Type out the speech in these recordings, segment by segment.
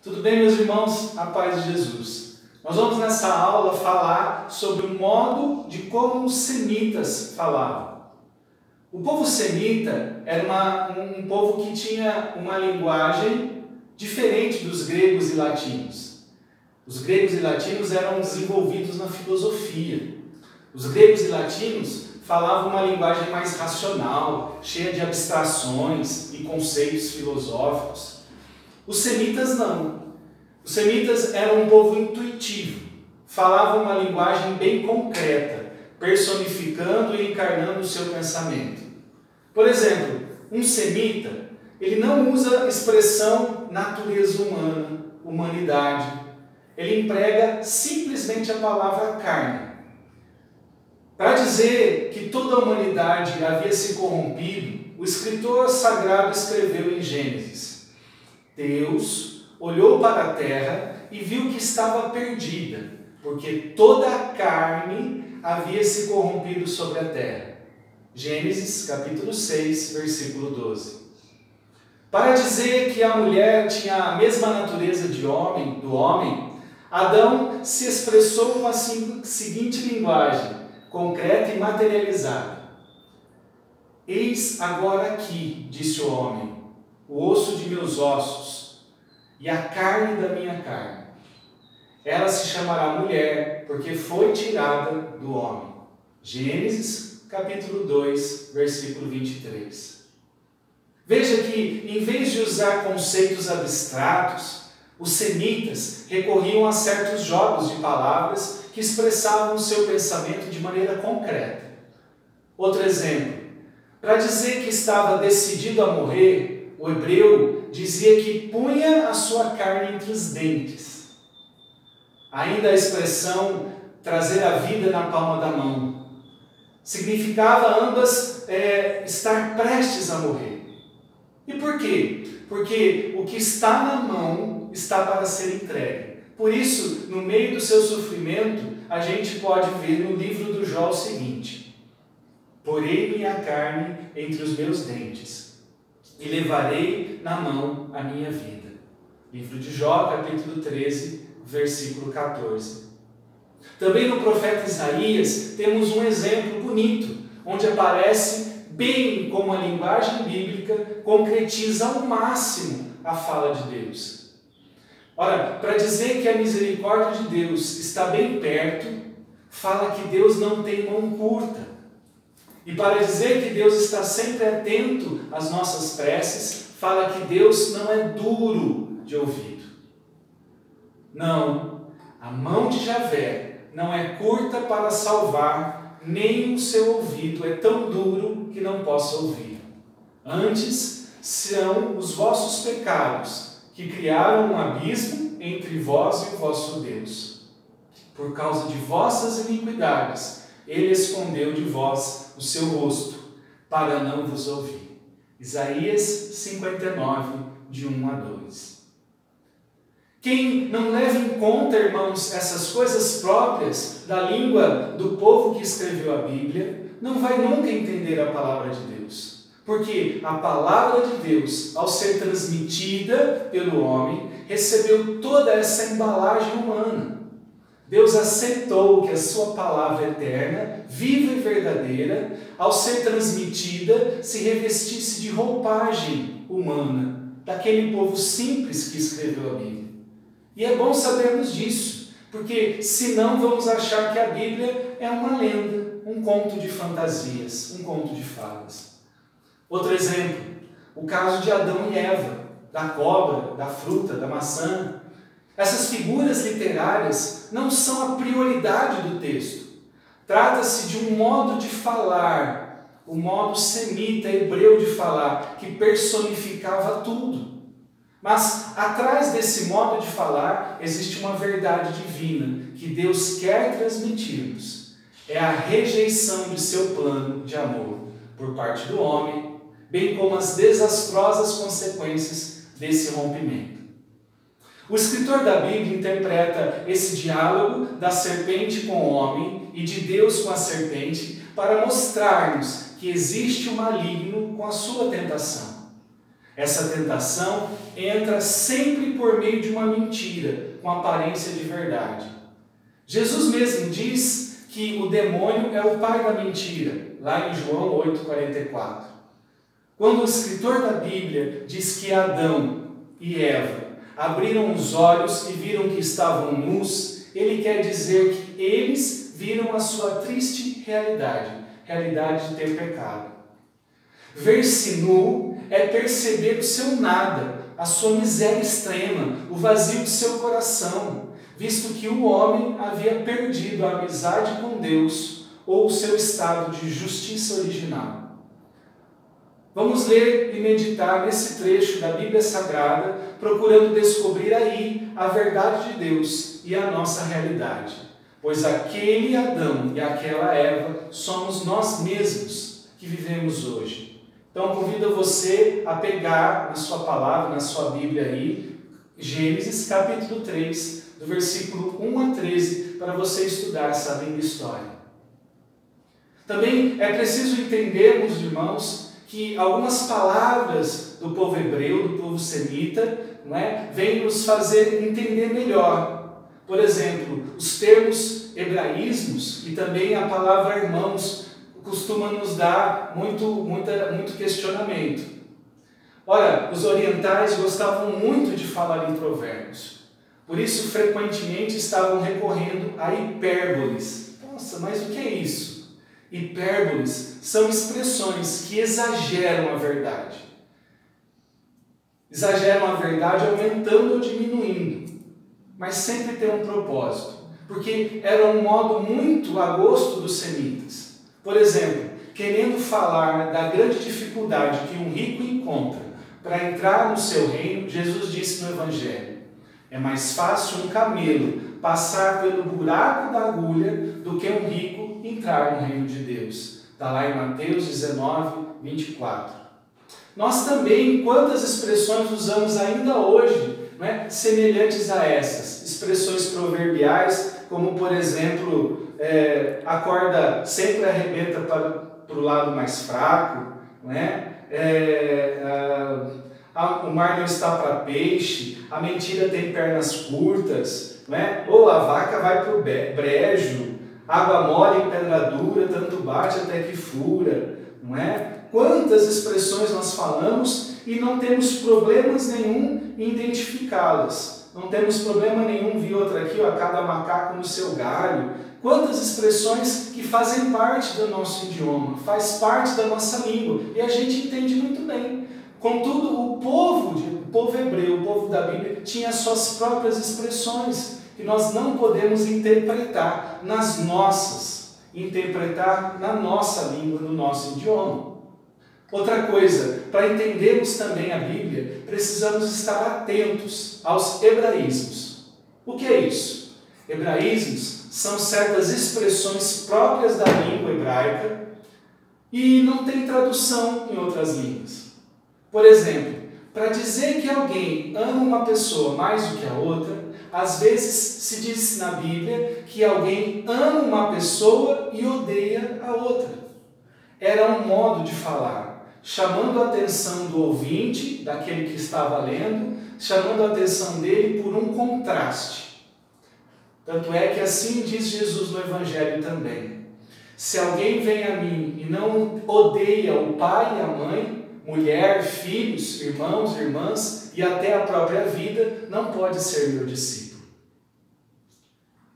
Tudo bem, meus irmãos? A paz de Jesus. Nós vamos nessa aula falar sobre o modo de como os semitas falavam. O povo semita era um povo que tinha uma linguagem diferente dos gregos e latinos. Os gregos e latinos eram desenvolvidos na filosofia. Os gregos e latinos falavam uma linguagem mais racional, cheia de abstrações e conceitos filosóficos. Os semitas não. Os semitas eram um povo intuitivo, falavam uma linguagem bem concreta, personificando e encarnando o seu pensamento. Por exemplo, um semita, ele não usa a expressão natureza humana, humanidade. Ele emprega simplesmente a palavra carne. Para dizer que toda a humanidade havia se corrompido, o escritor sagrado escreveu em Gênesis: Deus olhou para a terra e viu que estava perdida, porque toda a carne havia se corrompido sobre a terra. Gênesis capítulo 6, versículo 12. Para dizer que a mulher tinha a mesma natureza do homem, Adão se expressou com a seguinte linguagem, concreta e materializada. Eis agora aqui, disse o homem, o osso de meus ossos e a carne da minha carne. Ela se chamará mulher, porque foi tirada do homem. Gênesis, capítulo 2, versículo 23. Veja que, em vez de usar conceitos abstratos, os semitas recorriam a certos jogos de palavras que expressavam o seu pensamento de maneira concreta. Outro exemplo, para dizer que estava decidido a morrer, o hebreu dizia que punha a sua carne entre os dentes. Ainda a expressão trazer a vida na palma da mão significava ambas estar prestes a morrer. E por quê? Porque o que está na mão está para ser entregue. Por isso, no meio do seu sofrimento, a gente pode ver no livro do Jó o seguinte: porei minha carne entre os meus dentes e levarei na mão a minha vida. Livro de Jó, capítulo 13, versículo 14. Também no profeta Isaías temos um exemplo bonito, onde aparece bem como a linguagem bíblica concretiza ao máximo a fala de Deus. Ora, para dizer que a misericórdia de Deus está bem perto, fala que Deus não tem mão curta. E para dizer que Deus está sempre atento às nossas preces, fala que Deus não é duro de ouvido. Não, a mão de Javé não é curta para salvar, nem o seu ouvido é tão duro que não possa ouvir. Antes, são os vossos pecados que criaram um abismo entre vós e o vosso Deus. Por causa de vossas iniquidades, ele escondeu de vós o seu rosto, para não vos ouvir. Isaías 59, de 1 a 2. Quem não leva em conta, irmãos, essas coisas próprias da língua do povo que escreveu a Bíblia, não vai nunca entender a palavra de Deus. Porque a palavra de Deus, ao ser transmitida pelo homem, recebeu toda essa embalagem humana. Deus aceitou que a sua palavra eterna, viva e verdadeira, ao ser transmitida, se revestisse de roupagem humana, daquele povo simples que escreveu a Bíblia. E é bom sabermos disso, porque senão vamos achar que a Bíblia é uma lenda, um conto de fantasias, um conto de fadas. Outro exemplo, o caso de Adão e Eva, da cobra, da fruta, da maçã. Essas figuras literárias não são a prioridade do texto. Trata-se de um modo de falar, o modo semita hebreu de falar, que personificava tudo. Mas atrás desse modo de falar existe uma verdade divina que Deus quer transmitir-nos. É a rejeição de seu plano de amor por parte do homem, bem como as desastrosas consequências desse rompimento. O escritor da Bíblia interpreta esse diálogo da serpente com o homem e de Deus com a serpente para mostrar-nos que existe o maligno com a sua tentação. Essa tentação entra sempre por meio de uma mentira, com aparência de verdade. Jesus mesmo diz que o demônio é o pai da mentira, lá em João 8,44. Quando o escritor da Bíblia diz que Adão e Eva abriram os olhos e viram que estavam nus, ele quer dizer que eles viram a sua triste realidade de ter pecado. Ver-se nu é perceber o seu nada, a sua miséria extrema, o vazio do seu coração, visto que o homem havia perdido a amizade com Deus ou o seu estado de justiça original. Vamos ler e meditar nesse trecho da Bíblia Sagrada, procurando descobrir aí a verdade de Deus e a nossa realidade. Pois aquele Adão e aquela Eva somos nós mesmos que vivemos hoje. Então convido você a pegar na sua palavra, na sua Bíblia aí, Gênesis capítulo 3, do versículo 1 a 13, para você estudar essa linda história. Também é preciso entendermos, irmãos, que algumas palavras do povo hebreu, do povo semita, vêm nos fazer entender melhor. Por exemplo, os termos hebraísmos e também a palavra irmãos costuma nos dar muito questionamento. Ora, os orientais gostavam muito de falar em provérbios. Por isso, frequentemente estavam recorrendo a hipérboles. Nossa, mas o que é isso? Hipérboles são expressões que exageram a verdade. Exageram a verdade aumentando ou diminuindo, mas sempre tem um propósito, porque era um modo muito a gosto dos semitas. Por exemplo, querendo falar da grande dificuldade que um rico encontra para entrar no seu reino, Jesus disse no Evangelho: é mais fácil um camelo passar pelo buraco da agulha do que um rico entrar no reino de Deus. Está lá em Mateus 19, 24. Nós também, quantas expressões usamos ainda hoje, semelhantes a essas? Expressões proverbiais, como por exemplo, a corda sempre arrebenta para o lado mais fraco, o mar não está para peixe, a mentira tem pernas curtas, ou a vaca vai para o brejo, água mole em pedra dura, tanto bate até que fura, Quantas expressões nós falamos e não temos problemas nenhum em identificá-las. Não temos problema nenhum, vi outra aqui, a cada macaco no seu galho. Quantas expressões que fazem parte do nosso idioma, faz parte da nossa língua, e a gente entende muito bem. Contudo, o povo hebreu, o povo da Bíblia, tinha suas próprias expressões, que nós não podemos interpretar na nossa língua, no nosso idioma. Outra coisa, para entendermos também a Bíblia, precisamos estar atentos aos hebraísmos. O que é isso? Hebraísmos são certas expressões próprias da língua hebraica e não tem tradução em outras línguas. Por exemplo, para dizer que alguém ama uma pessoa mais do que a outra, às vezes se diz na Bíblia que alguém ama uma pessoa e odeia a outra. Era um modo de falar, chamando a atenção do ouvinte, daquele que estava lendo, chamando a atenção dele por um contraste. Tanto é que assim diz Jesus no Evangelho também: se alguém vem a mim e não odeia o pai e a mãe, mulher, filhos, irmãos, irmãs e até a própria vida, não pode ser meu discípulo.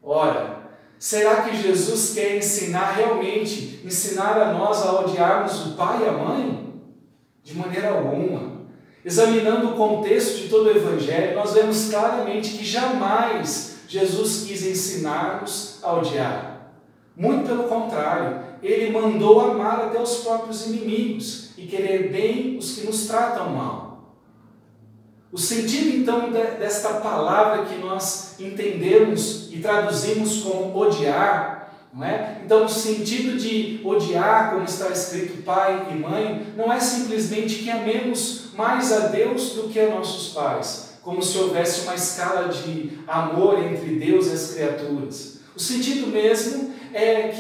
Ora, será que Jesus quer ensinar a nós a odiarmos o pai e a mãe? De maneira alguma. Examinando o contexto de todo o Evangelho, nós vemos claramente que jamais Jesus quis ensinar-nos a odiar. Muito pelo contrário, ele mandou amar até os próprios inimigos e querer bem os que nos tratam mal. O sentido, então, desta palavra que nós entendemos e traduzimos como odiar, não é? Então, o sentido de odiar, como está escrito pai e mãe, não é simplesmente que amemos mais a Deus do que a nossos pais, como se houvesse uma escala de amor entre Deus e as criaturas. O sentido mesmo é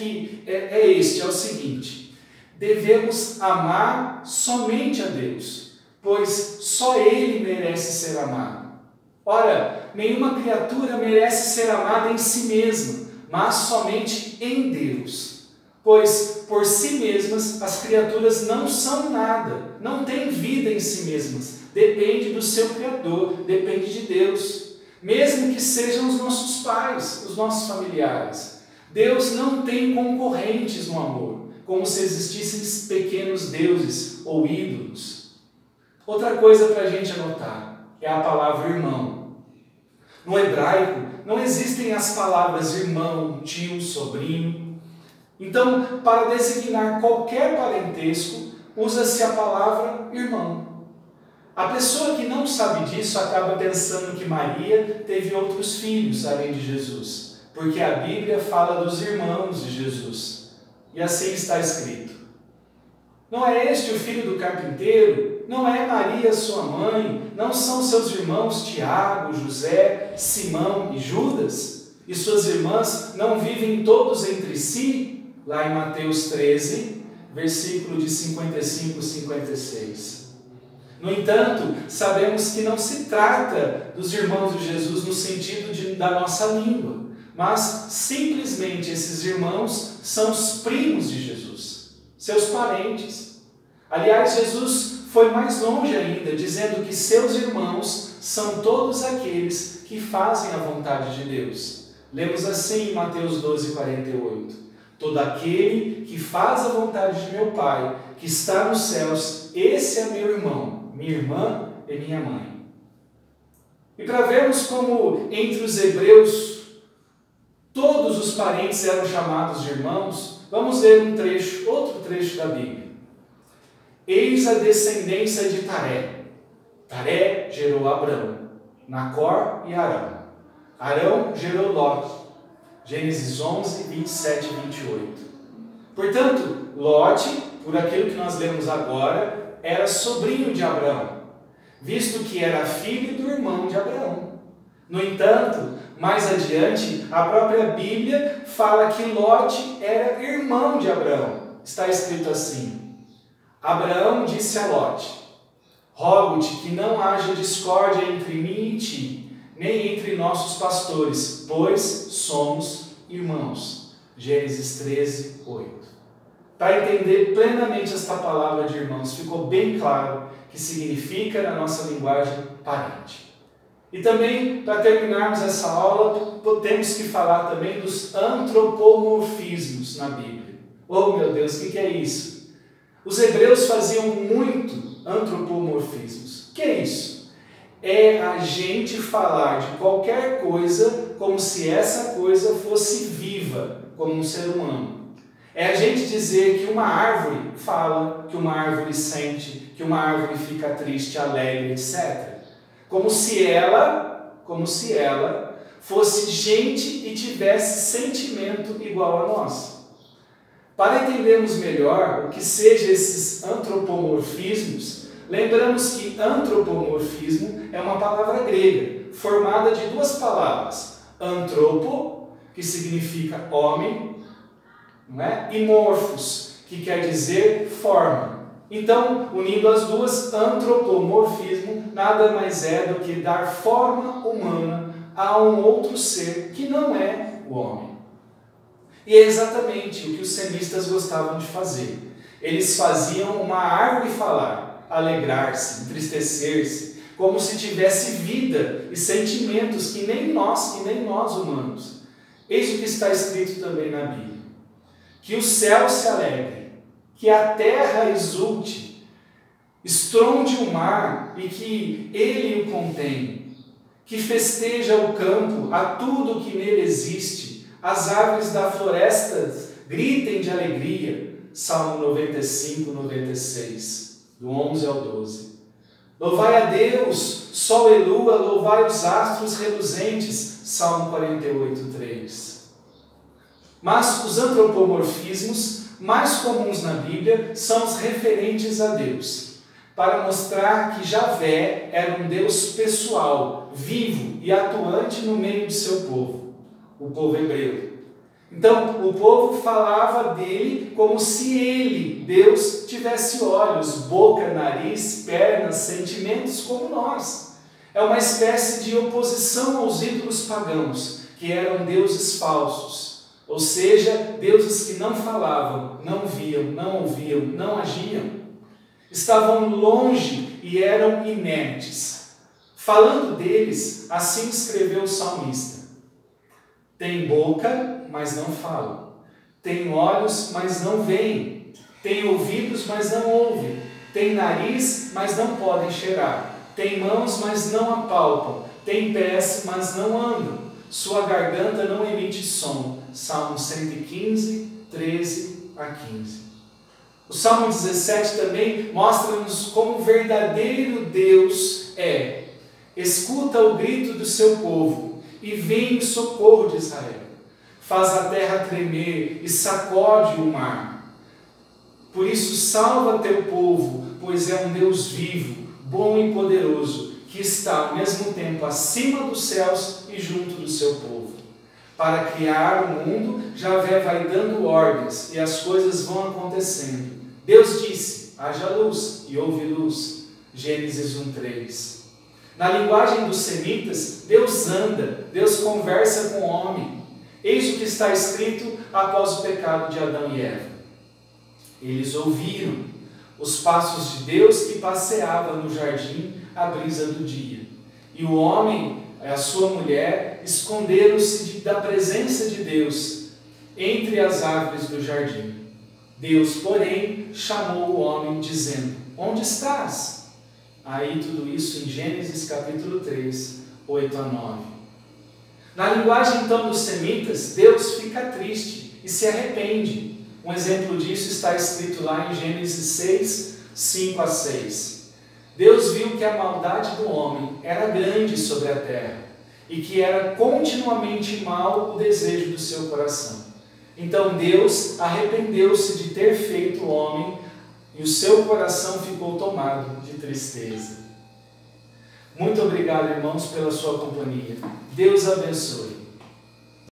o seguinte: devemos amar somente a Deus, pois só Ele merece ser amado. Ora, nenhuma criatura merece ser amada em si mesma, mas somente em Deus. Pois, por si mesmas, as criaturas não são nada, não têm vida em si mesmas. Depende do seu Criador, depende de Deus. Mesmo que sejam os nossos pais, os nossos familiares. Deus não tem concorrentes no amor, como se existissem pequenos deuses ou ídolos. Outra coisa para a gente anotar é a palavra irmão. No hebraico, não existem as palavras irmão, tio, sobrinho. Então, para designar qualquer parentesco, usa-se a palavra irmão. A pessoa que não sabe disso acaba pensando que Maria teve outros filhos além de Jesus, porque a Bíblia fala dos irmãos de Jesus. E assim está escrito. Não é este o filho do carpinteiro? Não é Maria sua mãe? Não são seus irmãos Tiago, José, Simão e Judas? E suas irmãs não vivem todos entre si? Lá em Mateus 13, versículo de 55 e 56. No entanto, sabemos que não se trata dos irmãos de Jesus no sentido da nossa língua, mas simplesmente esses irmãos são os primos de Jesus, seus parentes. Aliás, Jesus foi mais longe ainda, dizendo que seus irmãos são todos aqueles que fazem a vontade de Deus. Lemos assim em Mateus 12, 48. Todo aquele que faz a vontade de meu Pai, que está nos céus, esse é meu irmão, minha irmã e minha mãe. E para vermos como entre os hebreus todos os parentes eram chamados de irmãos, vamos ler outro trecho da Bíblia. Eis a descendência de Taré. Taré gerou Abrão, Nacor e Arão. Arão gerou Ló. Gênesis 11, 27 e 28. Portanto, Lote, por aquilo que nós lemos agora, era sobrinho de Abraão, visto que era filho do irmão de Abraão. No entanto, mais adiante, a própria Bíblia fala que Lote era irmão de Abraão. Está escrito assim: Abraão disse a Lote: rogo-te que não haja discórdia entre mim e ti, nem entre nossos pastores, pois somos irmãos. Gênesis 13, 8. Para entender plenamente esta palavra de irmãos, ficou bem claro que significa na nossa linguagem parente. E também, para terminarmos essa aula, temos que falar também dos antropomorfismos na Bíblia. Oh meu Deus, o que é isso? Os hebreus faziam muito antropomorfismos. O que é isso? É a gente falar de qualquer coisa como se essa coisa fosse viva, como um ser humano. É a gente dizer que uma árvore fala, que uma árvore sente, que uma árvore fica triste, alegre, etc. Como se ela fosse gente e tivesse sentimento igual a nós. Para entendermos melhor o que sejam esses antropomorfismos, lembramos que antropomorfismo é uma palavra grega, formada de duas palavras. Antropo, que significa homem, não é? E morfos, que quer dizer forma. Então, unindo as duas, antropomorfismo nada mais é do que dar forma humana a um outro ser que não é o homem. E é exatamente o que os cenistas gostavam de fazer. Eles faziam uma árvore falar, alegrar-se, entristecer-se, como se tivesse vida e sentimentos que nem nós humanos. Eis o que está escrito também na Bíblia. Que o céu se alegre, que a terra exulte, estronde o mar e que ele o contém, que festeja o campo a tudo que nele existe, as árvores da floresta gritem de alegria. Salmo 95, 96, do 11 ao 12. Louvai a Deus, sol e lua, louvai os astros reluzentes. Salmo 48, 3. Mas os antropomorfismos mais comuns na Bíblia são os referentes a Deus, para mostrar que Javé era um Deus pessoal, vivo e atuante no meio de seu povo, o povo hebreu. Então, o povo falava dele como se ele, Deus, tivesse olhos, boca, nariz, pernas, sentimentos como nós. É uma espécie de oposição aos ídolos pagãos, que eram deuses falsos. Ou seja, deuses que não falavam, não viam, não ouviam, não agiam. Estavam longe e eram inertes. Falando deles, assim escreveu o salmista: tem boca, mas não falam. Tem olhos, mas não veem. Tem ouvidos, mas não ouvem. Tem nariz, mas não podem cheirar. Tem mãos, mas não apalpam. Tem pés, mas não andam. Sua garganta não emite som. Salmo 115, 13 a 15. O Salmo 17 também mostra-nos como o verdadeiro Deus é. Escuta o grito do seu povo e vem em socorro de Israel. Faz a terra tremer e sacode o mar. Por isso salva teu povo, pois é um Deus vivo, bom e poderoso, que está ao mesmo tempo acima dos céus e junto do seu povo. Para criar o mundo, Javé vai dando ordens e as coisas vão acontecendo. Deus disse: haja luz, e houve luz. Gênesis 1:3. Na linguagem dos semitas, Deus anda, Deus conversa com o homem. Eis o que está escrito após o pecado de Adão e Eva. Eles ouviram os passos de Deus que passeava no jardim à brisa do dia. E o homem e a sua mulher esconderam-se da presença de Deus entre as árvores do jardim. Deus, porém, chamou o homem dizendo: onde estás? Aí tudo isso em Gênesis capítulo 3, 8 a 9. Na linguagem então dos semitas, Deus fica triste e se arrepende. Um exemplo disso está escrito lá em Gênesis 6, 5 a 6. Deus viu que a maldade do homem era grande sobre a terra e que era continuamente mau o desejo do seu coração. Então Deus arrependeu-se de ter feito o homem e o seu coração ficou tomado de tristeza. Muito obrigado, irmãos, pela sua companhia. Deus abençoe.